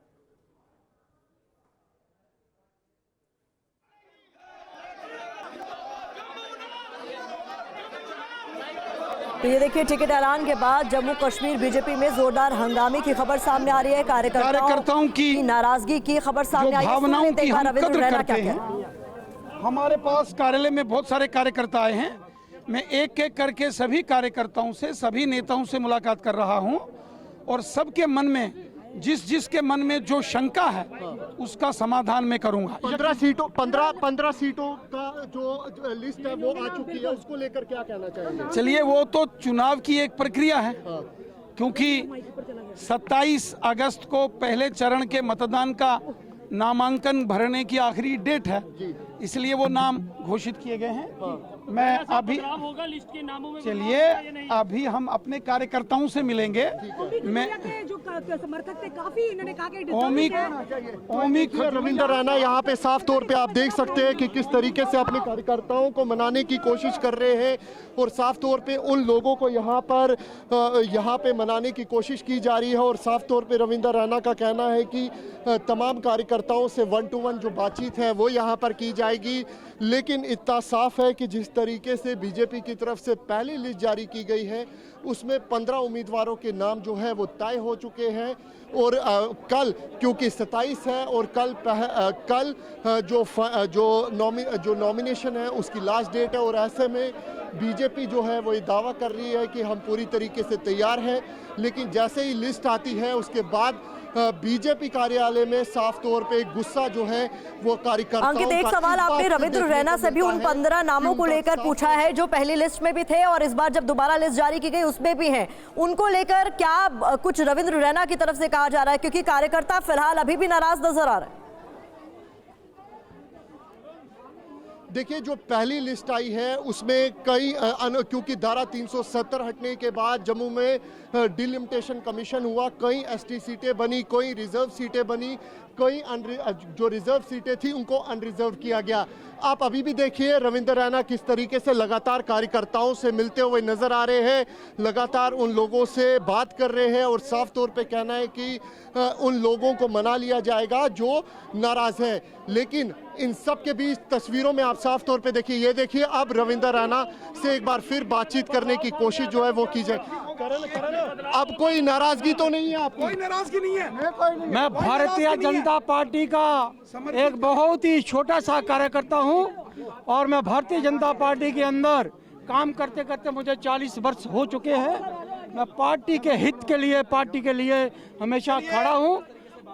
तो ये देखिए टिकट ऐलान के बाद जम्मू कश्मीर बीजेपी में जोरदार हंगामे की खबर सामने आ रही है, कार्यकर्ताओं की नाराजगी की खबर सामने आई है। भावनाओं की हम रविंद्र कद्र रैना करते क्या हैं। हमारे पास कार्यालय में बहुत सारे कार्यकर्ता आए हैं, मैं एक एक करके सभी कार्यकर्ताओं से, सभी नेताओं से मुलाकात कर रहा हूं और सबके मन में जिसके मन में जो शंका है उसका समाधान मैं करूंगा। 15 सीटों का जो लिस्ट है वो आ चुकी है, उसको लेकर क्या कहना चाहेंगे? चलिए, वो तो चुनाव की एक प्रक्रिया है, क्योंकि 27 अगस्त को पहले चरण के मतदान का नामांकन भरने की आखिरी डेट है, इसलिए वो नाम घोषित किए गए हैं। मैं अभी होगा लिस्ट के नामों में चलिए अभी हम अपने कार्यकर्ताओं से मिलेंगे। मैं जो समर्थक थे काफी इन्होंने कहा कि ओमी रविंदर रैना यहाँ पे साफ तौर पे आप देख सकते हैं कि किस तरीके से अपने कार्यकर्ताओं को मनाने की कोशिश कर रहे हैं और साफ तौर पे उन लोगों को यहाँ पे मनाने की कोशिश की जा रही है। और साफ तौर पे रविंदर रैना का कहना है कि तमाम कार्यकर्ताओं से 1-to-1 जो बातचीत है वो यहाँ पर की जाएगी। लेकिन इतना साफ है कि जिस तरीके से बीजेपी की तरफ से पहली लिस्ट जारी की गई है उसमें 15 उम्मीदवारों के नाम जो है वो तय हो चुके हैं। और कल क्योंकि 27 है और कल जो नॉमिनेशन है उसकी लास्ट डेट है और ऐसे में बीजेपी जो है वो ये दावा कर रही है कि हम पूरी तरीके से तैयार हैं। लेकिन जैसे ही लिस्ट आती है उसके बाद बीजेपी कार्यालय में साफ तौर पे गुस्सा जो है वो कार्यकर्ताओं अंकित, एक सवाल आपने रविंद्र रैना से भी उन 15 नामों को लेकर पूछा है जो पहली लिस्ट में भी थे और इस बार जब दोबारा लिस्ट जारी की गई उसमें भी हैं। उनको लेकर क्या कुछ रविंद्र रैना की तरफ से कहा जा रहा है, क्योंकि कार्यकर्ता फिलहाल अभी भी नाराज नजर आ रहे हैं? देखिए जो पहली लिस्ट आई है उसमें कई क्योंकि धारा 370 हटने के बाद जम्मू में डिलिमिटेशन कमीशन हुआ, कई एसटी सीटें बनी, कई रिजर्व सीटें बनी, कई जो रिजर्व सीटें थी उनको अनरिजर्व किया गया। आप अभी भी देखिए रविंद्र रैना किस तरीके से लगातार कार्यकर्ताओं से मिलते हुए नजर आ रहे हैं, लगातार उन लोगों से बात कर रहे हैं और साफ तौर पे कहना है कि उन लोगों को मना लिया जाएगा जो नाराज है। लेकिन इन सब के बीच तस्वीरों में आप साफ तौर पे देखिए, ये देखिए अब रविंद्र रैना से एक बार फिर बातचीत करने की कोशिश जो है वो की जाए। अब कोई नाराजगी तो नहीं है आपको? कोई नाराजगी नहीं है। मैं भारतीय जनता पार्टी का एक बहुत ही छोटा सा कार्यकर्ता हूं और मैं भारतीय जनता पार्टी के अंदर काम करते करते मुझे 40 वर्ष हो चुके हैं। मैं पार्टी के हित के लिए, पार्टी के लिए हमेशा खड़ा हूं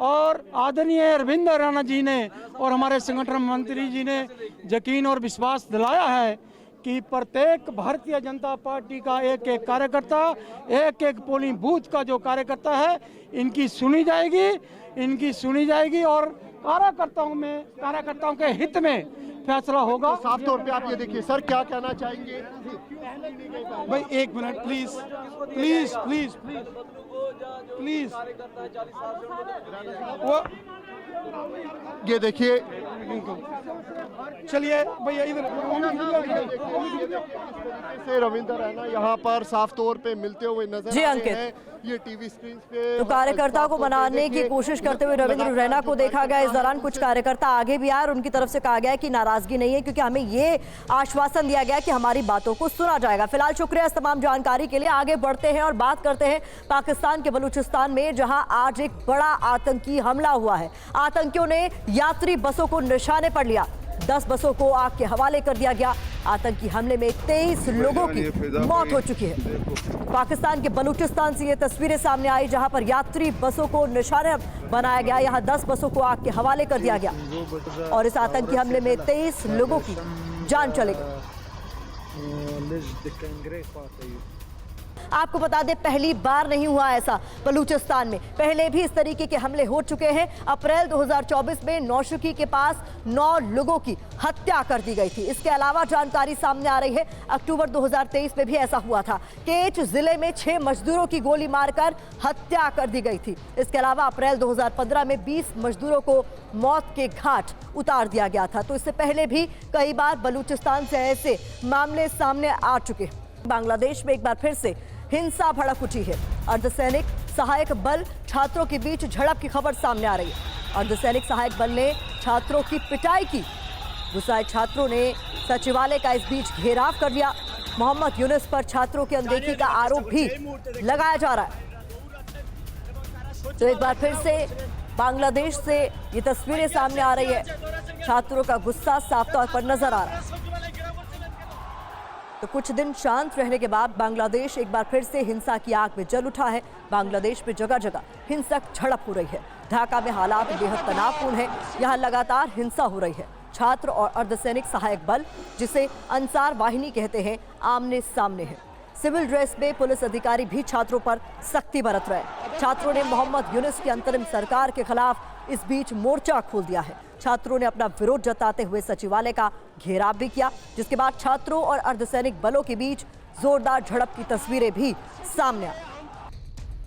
और आदरणीय रविंद्र रैना जी ने और हमारे संगठन मंत्री जी ने यकीन और विश्वास दिलाया है कि प्रत्येक भारतीय जनता पार्टी का एक एक कार्यकर्ता, एक एक पोलिंग बूथ का जो कार्यकर्ता है इनकी सुनी जाएगी और कार्यकर्ताओं के हित में फैसला होगा। तो साफ तौर पे आप ये देखिए सर क्या कहना चाहेंगे? भाई एक minute please please please please वो ये देखिए, चलिए भैया इधर से रविंद्र रैना यहाँ पर साफ तौर पे मिलते हुए नजर जी, आ रहे अंकित। हैं। ये टीवी स्क्रीन पे तो कार्यकर्ताओं को मनाने की कोशिश करते हुए रविंद्र रैना को देखा गया। इस दौरान कुछ कार्यकर्ता आगे भी आए और उनकी तरफ से कहा गया कि नाराजगी नहीं है, क्योंकि हमें ये आश्वासन दिया गया कि हमारी बातों को सुना जाएगा। फिलहाल शुक्रिया इस तमाम जानकारी के लिए। आगे बढ़ते हैं और बात करते हैं पाकिस्तान के बलूचिस्तान में, जहां आज एक बड़ा आतंकी हमला हुआ है। आतंकियों ने यात्री बसों को निशाने पर लिया, 10 बसों को आग के हवाले कर दिया गया। आतंकी हमले में 23 लोगों की मौत हो चुकी है। पाकिस्तान के बलूचिस्तान से ये तस्वीरें सामने आई जहां पर यात्री बसों को निशाना बनाया गया। यहां 10 बसों को आग के हवाले कर दिया गया और इस आतंकी हमले में 23 लोगों की जान चली गई। आपको बता दें पहली बार नहीं हुआ ऐसा बलूचिस्तान में, पहले भी इस तरीके के हमले हो चुके हैं। अप्रैल 2024 में नौशुकी के पास 9 लोगों की हत्या कर दी गई थी। इसके अलावा जानकारी सामने आ रही है अक्टूबर 2023 में भी ऐसा हुआ था। केच जिले में 6 मजदूरों की गोली मारकर हत्या कर दी गई थी। इसके अलावा अप्रैल 2015 में 20 मजदूरों को मौत के घाट उतार दिया गया था। तो इससे पहले भी कई बार बलूचिस्तान से ऐसे मामले सामने आ चुके हैं। बांग्लादेश में एक बार फिर से हिंसा भड़क उठी है। अर्धसैनिक सहायक बल छात्रों के बीच झड़प की खबर सामने आ रही है। अर्धसैनिक सहायक बल ने छात्रों की पिटाई की। गुस्साए छात्रों ने सचिवालय का इस बीच घेराव कर लिया। मोहम्मद यूनुस पर छात्रों की अनदेखी का आरोप भी लगाया जा रहा है। तो एक बार फिर से बांग्लादेश से ये तस्वीरें सामने आ रही है। छात्रों का गुस्सा साफ तौर पर नजर आ रहा है। तो कुछ दिन शांत रहने के बाद बांग्लादेश एक बार फिर से हिंसा की आग में जल उठा है। बांग्लादेश में जगह जगह हिंसक झड़प हो रही है। ढाका में हालात बेहद तनावपूर्ण है। यहाँ लगातार हिंसा हो रही है। छात्र और अर्धसैनिक सहायक बल, जिसे अंसार वाहिनी कहते हैं, आमने सामने है। सिविल ड्रेस में पुलिस अधिकारी भी छात्रों पर सख्ती बरत रहे हैं। छात्रों ने मोहम्मद यूनुस की अंतरिम सरकार के खिलाफ इस बीच मोर्चा खोल दिया है। छात्रों ने अपना विरोध जताते हुए सचिवालय का घेराव भी किया, जिसके बाद छात्रों और अर्धसैनिक बलों के बीच जोरदार झड़प की तस्वीरें भी सामने आई।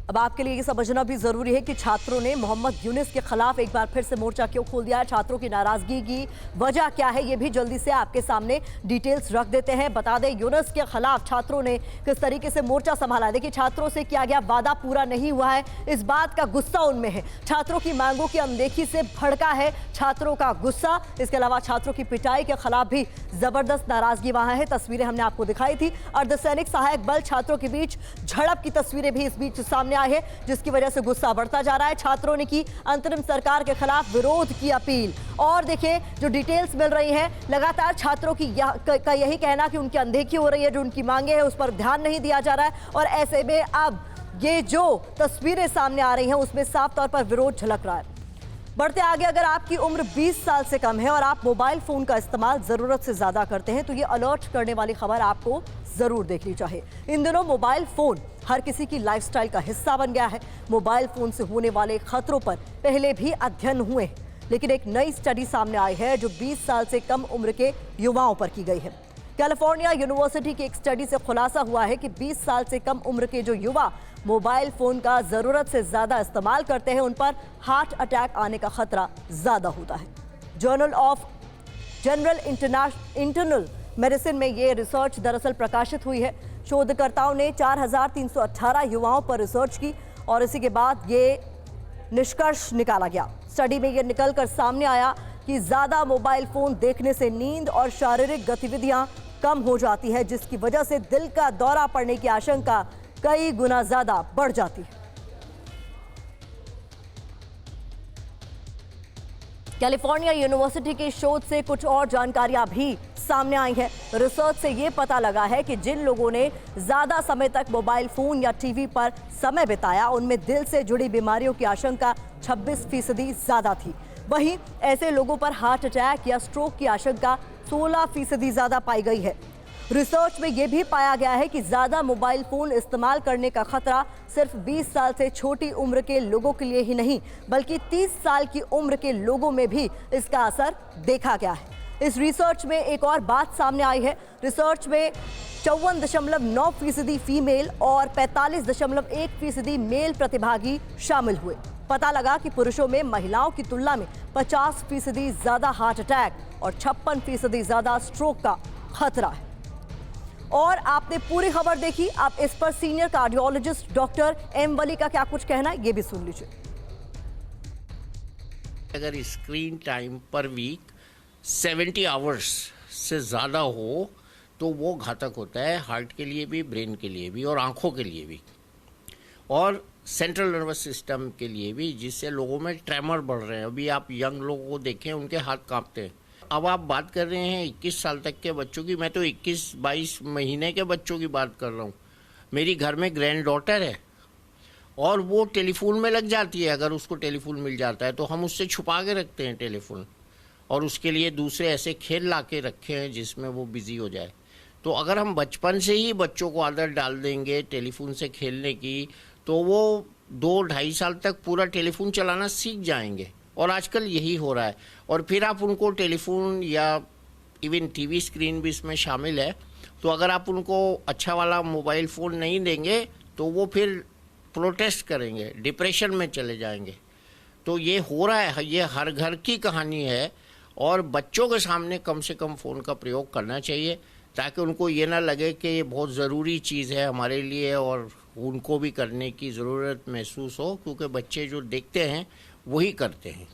अब आपके लिए ये समझना भी जरूरी है कि छात्रों ने मोहम्मद यूनिस के खिलाफ एक बार फिर से मोर्चा क्यों खोल दिया है। छात्रों की नाराजगी की वजह क्या है, ये भी जल्दी से आपके सामने डिटेल्स रख देते हैं। बता दें, यूनिस के खिलाफ छात्रों ने किस तरीके से मोर्चा संभाला। देखिए, छात्रों से किया गया वादा पूरा नहीं हुआ है, इस बात का गुस्सा उनमें है। छात्रों की मांगों की अनदेखी से भड़का है छात्रों का गुस्सा। इसके अलावा छात्रों की पिटाई के खिलाफ भी जबरदस्त नाराजगी वहां है। तस्वीरें हमने आपको दिखाई थी। अर्धसैनिक सहायक बल छात्रों के बीच झड़प की तस्वीरें भी इस बीच सामने आई है, जिसकी वजह से गुस्सा बढ़ता जा रहा है। छात्रों ने की अंतरिम सरकार के खिलाफ विरोध की अपील। और देखिए, जो डिटेल्स मिल रही हैं, लगातार छात्रों की का यही कहना कि उनकी अनदेखी हो रही है, जो उनकी मांगे हैं उस पर ध्यान नहीं दिया जा रहा है। और ऐसे में अब ये जो तस्वीरें सामने आ रही हैं उसमें साफ तौर पर विरोध झलक रहा है। बढ़ते आगे, अगर आपकी उम्र 20 साल से कम है और आप मोबाइल फोन का इस्तेमाल जरूरत से ज्यादा करते हैं तो ये अलर्ट करने वाली खबर आपको जरूर देखनी चाहिए। इन दिनों मोबाइल फोन हर किसी की लाइफस्टाइल का हिस्सा बन गया है। मोबाइल फोन से होने वाले खतरों पर पहले भी अध्ययन हुए हैं, लेकिन एक नई स्टडी सामने आई है जो 20 साल से कम उम्र के युवाओं पर की गई है। कैलिफोर्निया यूनिवर्सिटी की एक स्टडी से खुलासा हुआ है कि 20 साल से कम उम्र के जो युवा मोबाइल फोन का जरूरत से ज्यादा इस्तेमाल करते हैं, उन पर हार्ट अटैक आने का खतरा ज्यादा होता है। जर्नल ऑफ इंटरनल मेडिसिन में ये रिसर्च दरअसल प्रकाशित हुई है। शोधकर्ताओं ने 4318 युवाओं पर रिसर्च की और इसी के बाद ये निष्कर्ष निकाला गया। स्टडी में ये निकलकर सामने आया कि ज्यादा मोबाइल फोन देखने से नींद और शारीरिक गतिविधियां कम हो जाती है, जिसकी वजह से दिल का दौरा पड़ने की आशंका कई गुना ज्यादा बढ़ जाती है। कैलिफोर्निया यूनिवर्सिटी के शोध से कुछ और जानकारियां भी सामने आई है। रिसर्च से ये पता लगा है कि जिन लोगों ने ज्यादा समय तक मोबाइल फोन या टीवी पर समय बिताया, उनमें दिल से जुड़ी बीमारियों की आशंका 26% ज्यादा थी। वहीं ऐसे लोगों पर हार्ट अटैक या स्ट्रोक की आशंका 16% ज्यादा पाई गई है। रिसर्च में यह भी पाया गया है कि ज्यादा मोबाइल फोन इस्तेमाल करने का खतरा सिर्फ 20 साल से छोटी उम्र के लोगों के लिए ही नहीं, बल्कि 30 साल की उम्र के लोगों में भी इसका असर देखा गया है। इस रिसर्च में एक और बात सामने आई है। रिसर्च में 54.9% फीमेल और 45.1% मेल प्रतिभागी शामिल हुए। पता लगा कि पुरुषों में महिलाओं की तुलना में 50% ज्यादा हार्ट अटैक और 56% ज्यादा स्ट्रोक का खतरा है। और आपने पूरी खबर देखी, आप इस पर सीनियर कार्डियोलॉजिस्ट डॉक्टर एम वली का क्या कुछ कहना है, ये भी सुन लीजिए। अगर स्क्रीन टाइम पर वीक 70 आवर्स से ज़्यादा हो तो वो घातक होता है, हार्ट के लिए भी, ब्रेन के लिए भी और आँखों के लिए भी और सेंट्रल नर्वस सिस्टम के लिए भी, जिससे लोगों में ट्रेमर बढ़ रहे हैं। अभी आप यंग लोगों को देखें, उनके हाथ कांपते हैं। अब आप बात कर रहे हैं 21 साल तक के बच्चों की, मैं तो 21-22 महीने के बच्चों की बात कर रहा हूँ। मेरी घर में ग्रैंड डॉटर है और वो टेलीफोन में लग जाती है। अगर उसको टेलीफोन मिल जाता है तो हम उससे छुपा के रखते हैं टेलीफोन, और उसके लिए दूसरे ऐसे खेल ला के रखे हैं जिसमें वो बिजी हो जाए। तो अगर हम बचपन से ही बच्चों को आदत डाल देंगे टेलीफोन से खेलने की, तो वो 2-2.5 साल तक पूरा टेलीफोन चलाना सीख जाएंगे। और आजकल यही हो रहा है। और फिर आप उनको टेलीफोन या इवन टीवी स्क्रीन भी इसमें शामिल है, तो अगर आप उनको अच्छा वाला मोबाइल फ़ोन नहीं देंगे तो वो फिर प्रोटेस्ट करेंगे, डिप्रेशन में चले जाएंगे। तो ये हो रहा है, ये हर घर की कहानी है। और बच्चों के सामने कम से कम फ़ोन का प्रयोग करना चाहिए, ताकि उनको ये ना लगे कि ये बहुत ज़रूरी चीज़ है हमारे लिए और उनको भी करने की ज़रूरत महसूस हो, क्योंकि बच्चे जो देखते हैं वही करते हैं।